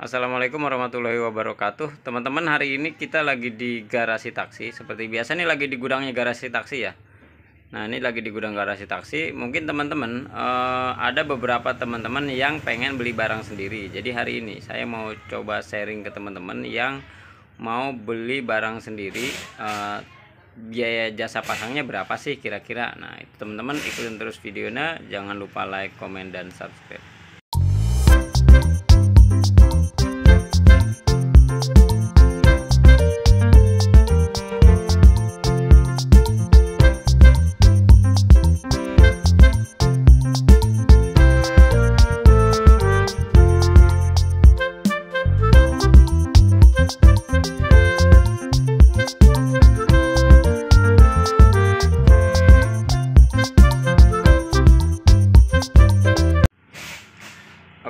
Assalamualaikum warahmatullahi wabarakatuh. Teman-teman, hari ini kita lagi di garasi taksi. Seperti biasa nih lagi di gudangnya garasi taksi ya. Nah, ini lagi di gudang garasi taksi. Mungkin teman-teman ada beberapa teman-teman yang pengen beli barang sendiri. Jadi hari ini saya mau coba sharing ke teman-teman yang mau beli barang sendiri. Biaya jasa pasangnya berapa sih kira-kira? Nah, itu teman-teman ikutin terus videonya. Jangan lupa like, komen, dan subscribe.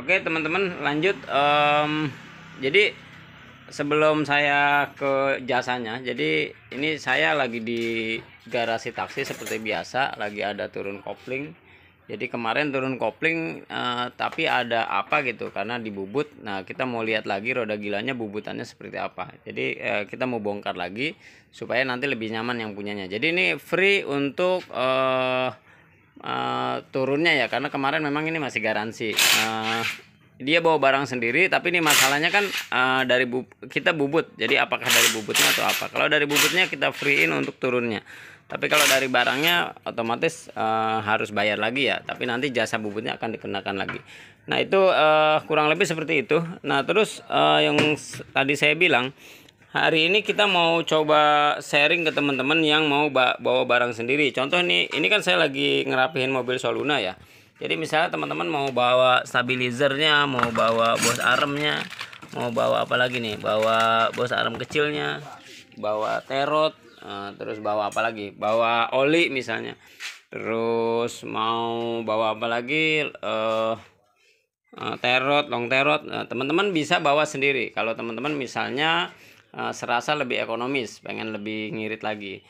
Oke teman-teman, lanjut. Jadi sebelum saya ke jasanya, jadi ini saya lagi di garasi taksi seperti biasa, lagi ada turun kopling. Jadi kemarin turun kopling, tapi ada apa gitu karena dibubut. Nah, kita mau lihat lagi roda gilanya bubutannya seperti apa. Jadi kita mau bongkar lagi supaya nanti lebih nyaman yang punyanya. Jadi ini free untuk turunnya ya, karena kemarin memang ini masih garansi. Dia bawa barang sendiri, tapi ini masalahnya kan dari kita bubut. Jadi apakah dari bubutnya atau apa? Kalau dari bubutnya kita free-in untuk turunnya. Tapi kalau dari barangnya otomatis harus bayar lagi ya. Tapi nanti jasa bubutnya akan dikenakan lagi. Nah itu kurang lebih seperti itu. Nah terus yang tadi saya bilang, hari ini kita mau coba sharing ke teman-teman yang mau bawa barang sendiri. Contoh nih, ini kan saya lagi ngerapihin mobil Soluna ya. Jadi misalnya teman-teman mau bawa stabilizernya, mau bawa bos armnya, mau bawa apa lagi nih? Bawa bos arm kecilnya, bawa terot, terus bawa apa lagi? Bawa oli misalnya. Terus mau bawa apa lagi? Terot, long terot. Teman-teman bisa bawa sendiri. Kalau teman-teman misalnya serasa lebih ekonomis, pengen lebih ngirit lagi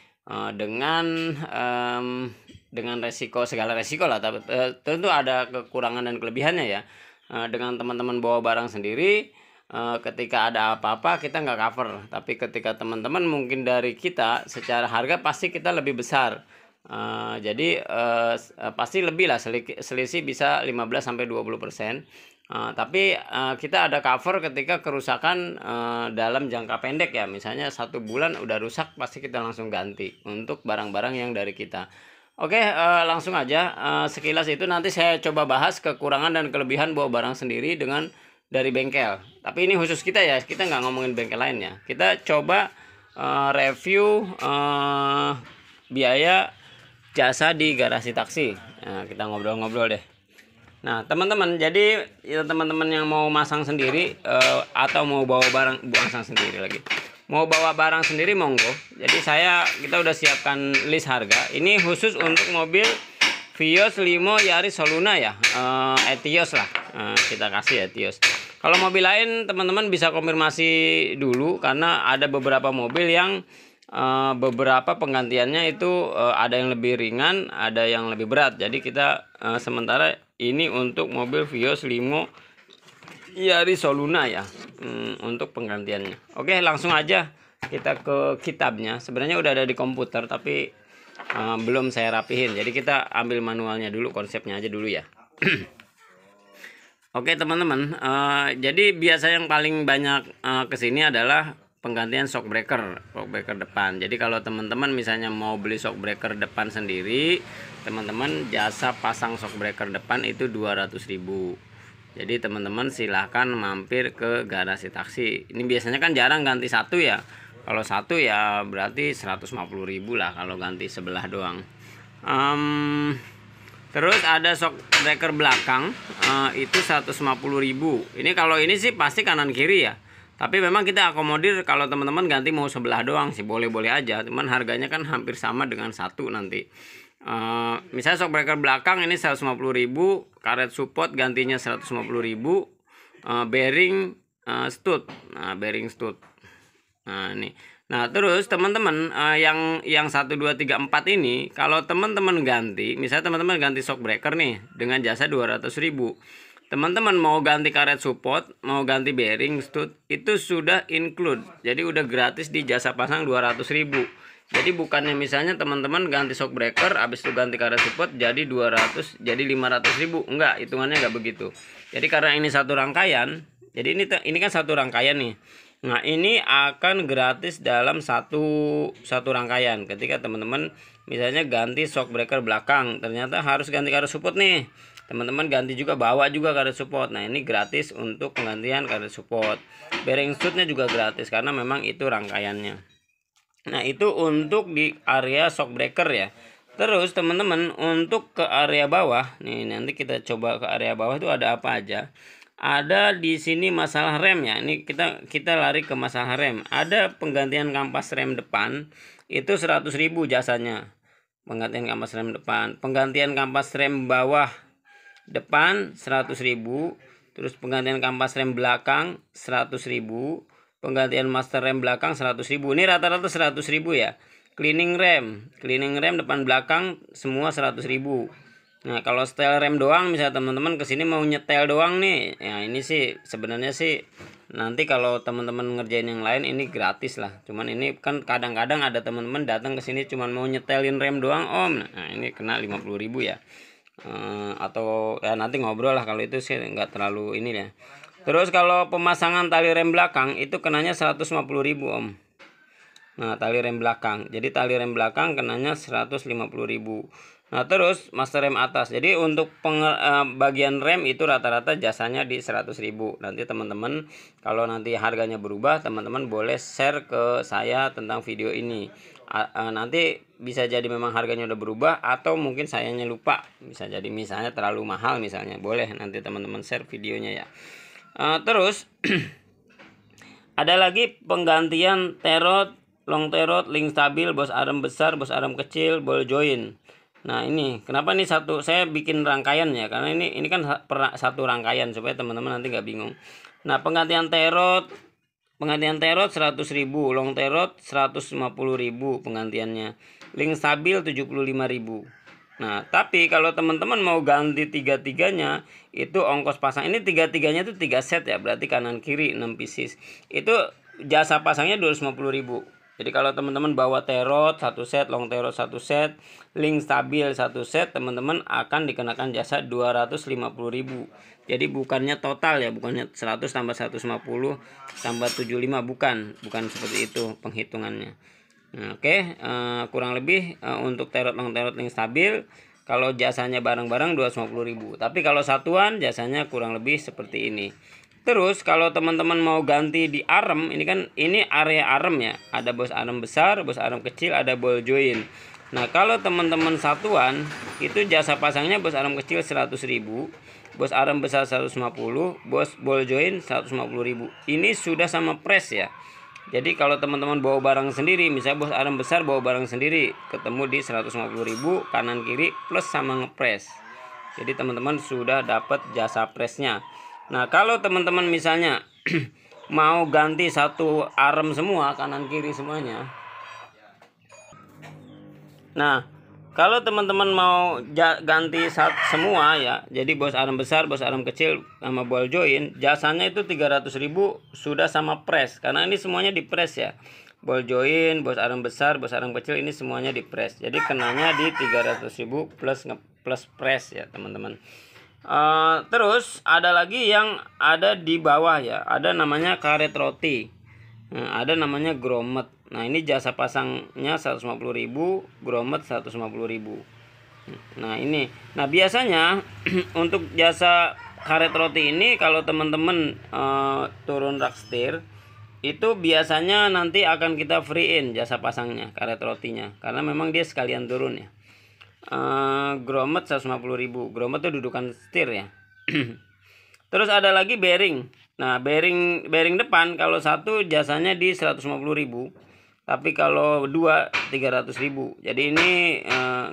dengan resiko, segala resiko lah, tapi tentu ada kekurangan dan kelebihannya ya. Dengan teman-teman bawa barang sendiri, ketika ada apa-apa kita nggak cover, tapi ketika teman-teman mungkin dari kita secara harga pasti kita lebih besar. Jadi pasti lebih lah, selisih bisa 15-20%. Tapi kita ada cover ketika kerusakan dalam jangka pendek ya, misalnya 1 bulan udah rusak pasti kita langsung ganti untuk barang-barang yang dari kita. Oke, langsung aja sekilas itu nanti saya coba bahas kekurangan dan kelebihan bawa barang sendiri dengan dari bengkel. Tapi ini khusus kita ya, kita nggak ngomongin bengkel lainnya. Kita coba review biaya jasa di garasi taksi. Nah, kita ngobrol-ngobrol deh. Nah teman-teman, jadi ya, teman-teman yang mau masang sendiri atau mau bawa barang, masang sendiri lagi, mau bawa barang sendiri monggo. Jadi kita udah siapkan list harga. Ini khusus untuk mobil Vios, Limo, Yaris, Soluna ya, Etios lah, kita kasih Etios. Kalau mobil lain teman-teman bisa konfirmasi dulu, karena ada beberapa mobil yang beberapa penggantiannya itu ada yang lebih ringan, ada yang lebih berat. Jadi kita sementara ini untuk mobil Vios, Limo, Yaris, Soluna ya, untuk penggantiannya. Oke, langsung aja kita ke kitabnya. Sebenarnya udah ada di komputer tapi belum saya rapihin. Jadi kita ambil manualnya dulu, konsepnya aja dulu ya. Oke teman-teman, jadi biasa yang paling banyak kesini adalah penggantian shock breaker depan. Jadi kalau teman-teman misalnya mau beli shock breaker depan sendiri, teman-teman jasa pasang shock breaker depan itu 200.000. Jadi teman-teman silahkan mampir ke garasi taksi. Ini biasanya kan jarang ganti satu ya. Kalau satu ya berarti 150.000 lah kalau ganti sebelah doang. Terus ada shock breaker belakang, itu 150.000. Ini kalau ini sih pasti kanan kiri ya. Tapi memang kita akomodir kalau teman-teman ganti mau sebelah doang sih boleh-boleh aja. Cuman harganya kan hampir sama dengan satu nanti. Misalnya shock breaker belakang ini 150.000, karet support gantinya 150.000, bearing stud. Nah, bearing stud. Nah, ini. Nah, terus teman-teman yang 1 2 3 4 ini kalau teman-teman ganti, misalnya teman-teman ganti shock breaker nih dengan jasa 200.000. teman-teman mau ganti karet support, mau ganti bearing stud, itu sudah include. Jadi udah gratis di jasa pasang 200.000. Jadi bukannya misalnya teman-teman ganti shock breaker habis itu ganti karet support jadi 200 jadi 500.000. Enggak, hitungannya enggak begitu. Jadi karena ini satu rangkaian, jadi ini kan satu rangkaian nih. Nah, ini akan gratis dalam satu rangkaian. Ketika teman-teman misalnya ganti shock breaker belakang, ternyata harus ganti karet support nih. Teman-teman ganti juga, bawa juga karet support. Nah, ini gratis untuk penggantian karet support. Bearing studnya juga gratis karena memang itu rangkaiannya. Nah, itu untuk di area shock breaker ya. Terus teman-teman untuk ke area bawah, nih nanti kita coba ke area bawah itu ada apa aja. Ada di sini masalah rem ya. Ini kita lari ke masalah rem. Ada penggantian kampas rem depan itu 100.000 jasanya. Penggantian kampas rem depan, penggantian kampas rem bawah depan 100.000, terus penggantian kampas rem belakang 100.000, penggantian master rem belakang 100.000. Ini rata-rata 100.000 ya. Cleaning rem depan belakang semua 100.000. Nah, kalau setel rem doang, misalnya teman-teman kesini mau nyetel doang nih, ya ini sih sebenarnya sih nanti kalau teman-teman ngerjain yang lain ini gratis lah. Cuman ini kan kadang-kadang ada teman-teman datang ke sini cuman mau nyetelin rem doang om. Nah, ini kena 50.000 ya. Atau ya nanti ngobrol lah, kalau itu sih nggak terlalu ini ya. Terus kalau pemasangan tali rem belakang itu kenanya 150.000 om. Nah, tali rem belakang. Jadi tali rem belakang kenanya 150.000. Nah, terus master rem atas. Jadi untuk bagian rem itu rata-rata jasanya di 100.000. Nanti teman-teman kalau nanti harganya berubah, teman-teman boleh share ke saya tentang video ini. Nanti bisa jadi memang harganya udah berubah atau mungkin sayanya lupa. Bisa jadi misalnya terlalu mahal misalnya. Boleh nanti teman-teman share videonya ya. Terus ada lagi penggantian terot, long terot, link stabil, bos arm besar, bos arm kecil, ball joint. Nah, ini kenapa nih saya bikin rangkaian ya, karena ini kan satu rangkaian supaya teman-teman nanti nggak bingung. Nah, penggantian terot 100.000, long terot 150.000 penggantiannya, link stabil 75.000. Nah, tapi kalau teman-teman mau ganti tiga-tiganya itu ongkos pasang, ini tiga-tiganya itu 3 set ya, berarti kanan kiri 6 pieces. Itu jasa pasangnya 250.000. Jadi kalau teman-teman bawa terot 1 set, long terot 1 set, link stabil 1 set, teman-teman akan dikenakan jasa 250.000. Jadi bukannya total ya, bukannya 100 tambah 150 tambah 75, bukan seperti itu penghitungannya. Nah, oke, kurang lebih untuk terot, long terot, link stabil kalau jasanya bareng-bareng 250.000. Tapi kalau satuan jasanya kurang lebih seperti ini. Terus kalau teman-teman mau ganti di arm, ini area arm ya. Ada bos arm besar, bos arm kecil, ada ball joint. Nah, kalau teman-teman satuan itu jasa pasangnya bos arm kecil 100.000, bos arm besar 150, bos ball joint 150.000. Ini sudah sama press ya. Jadi kalau teman-teman bawa barang sendiri, misalnya bos arm besar bawa barang sendiri, ketemu di 150.000 kanan kiri plus sama ngepres. Jadi teman-teman sudah dapat jasa pressnya. Nah, kalau teman-teman misalnya mau ganti satu arm semua, kanan kiri semuanya. Nah, kalau teman-teman mau ganti semua ya, jadi bos arm besar, bos arm kecil sama ball joint, jasanya itu 300.000 sudah sama press. Karena ini semuanya di press ya. Ball joint, bos arm besar, bos arm kecil ini semuanya di press. Jadi kenanya di 300.000 plus press ya, teman-teman. Terus ada lagi yang ada di bawah ya, ada namanya karet roti, ada namanya grommet. Nah, ini jasa pasangnya 150.000, grommet 150.000. Nah, biasanya untuk jasa karet roti ini kalau teman-teman turun rak setir itu biasanya nanti akan kita free-in jasa pasangnya karet rotinya, karena memang dia sekalian turun ya. Grommet 150.000. Grommet itu dudukan setir ya. Terus ada lagi bearing. Nah, bearing depan kalau satu jasanya di 150.000, tapi kalau dua 300.000. Jadi ini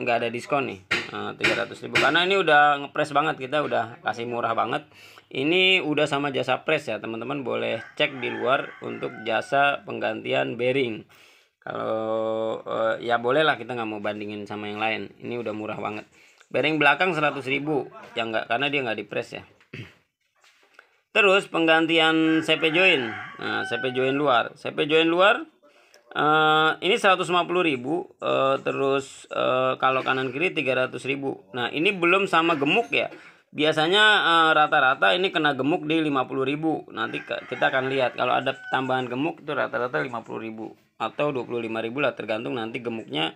nggak ada diskon nih, 300.000 karena ini udah ngepres banget, kita udah kasih murah banget. Ini udah sama jasa press ya, teman-teman boleh cek di luar untuk jasa penggantian bearing. Kalau ya boleh lah, kita nggak mau bandingin sama yang lain. Ini udah murah banget. Bearing belakang 100.000 ya, nggak, karena dia nggak di press ya. Terus penggantian CP join. Nah, CP join luar. CP join luar ini 150.000, terus kalau kanan kiri 300.000. Nah, ini belum sama gemuk ya. Biasanya rata-rata ini kena gemuk di 50.000. Nanti kita akan lihat kalau ada tambahan gemuk itu rata-rata 50.000 atau 25.000 lah, tergantung nanti gemuknya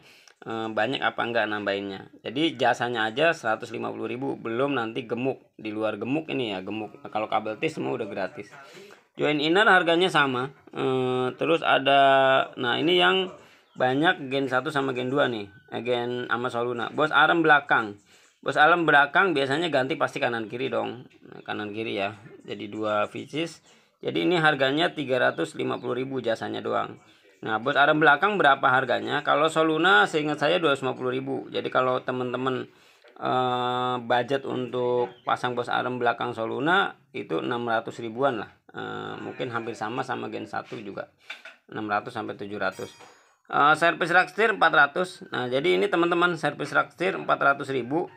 banyak apa enggak nambahinnya. Jadi jasanya aja 150.000, belum nanti gemuk. Di luar gemuk ini ya, gemuk. Kalau kabel T semua udah gratis. Join inner harganya sama. Terus ada, nah ini yang banyak Gen 1 sama Gen 2 nih, Gen sama Soluna. Bos arm belakang. Bos arm belakang biasanya ganti pasti kanan kiri dong. Nah, kanan kiri ya. Jadi 2 pieces. Jadi ini harganya 350.000 jasanya doang. Nah, bos arm belakang berapa harganya? Kalau Soluna seingat saya 250.000. Jadi kalau teman-teman budget untuk pasang bos arm belakang Soluna itu 600 ribuan lah. Mungkin hampir sama Gen 1 juga. 600 sampai 700. Servis rak setir 400. Nah, jadi ini teman-teman servis rak setir 400.000.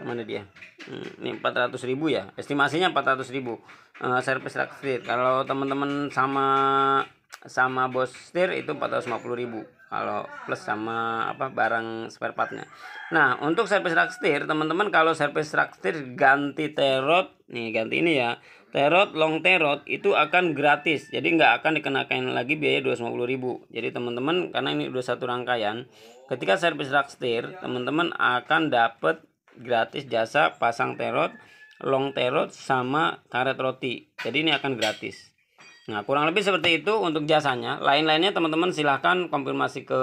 Mana dia? Ini 400.000 ya. Estimasinya 400.000. Servis rak setir. Kalau teman-teman sama bos setir itu 450.000 kalau plus sama barang spare partnya. Nah, untuk servis rak setir teman-teman, kalau servis rak setir ganti terot nih, ganti ini ya, terot long terot itu akan gratis. Jadi nggak akan dikenakan lagi biaya 250.000. Jadi teman-teman, karena ini udah satu rangkaian, ketika servis rak setir teman-teman akan dapat gratis jasa pasang terot, long terot sama karet roti. Jadi ini akan gratis. Nah, kurang lebih seperti itu untuk jasanya. Lain-lainnya teman-teman silahkan konfirmasi ke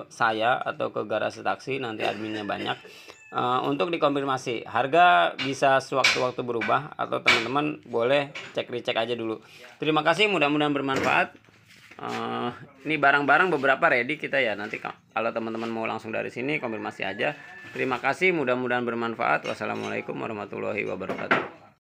saya atau ke Garasi Taksi, nanti adminnya banyak. Untuk dikonfirmasi harga bisa sewaktu-waktu berubah, atau teman-teman boleh cek-recek aja dulu. Terima kasih, mudah-mudahan bermanfaat. Ini barang-barang beberapa ready kita ya. Nanti kalau teman-teman mau langsung dari sini konfirmasi aja. Terima kasih, mudah-mudahan bermanfaat. Wassalamualaikum warahmatullahi wabarakatuh.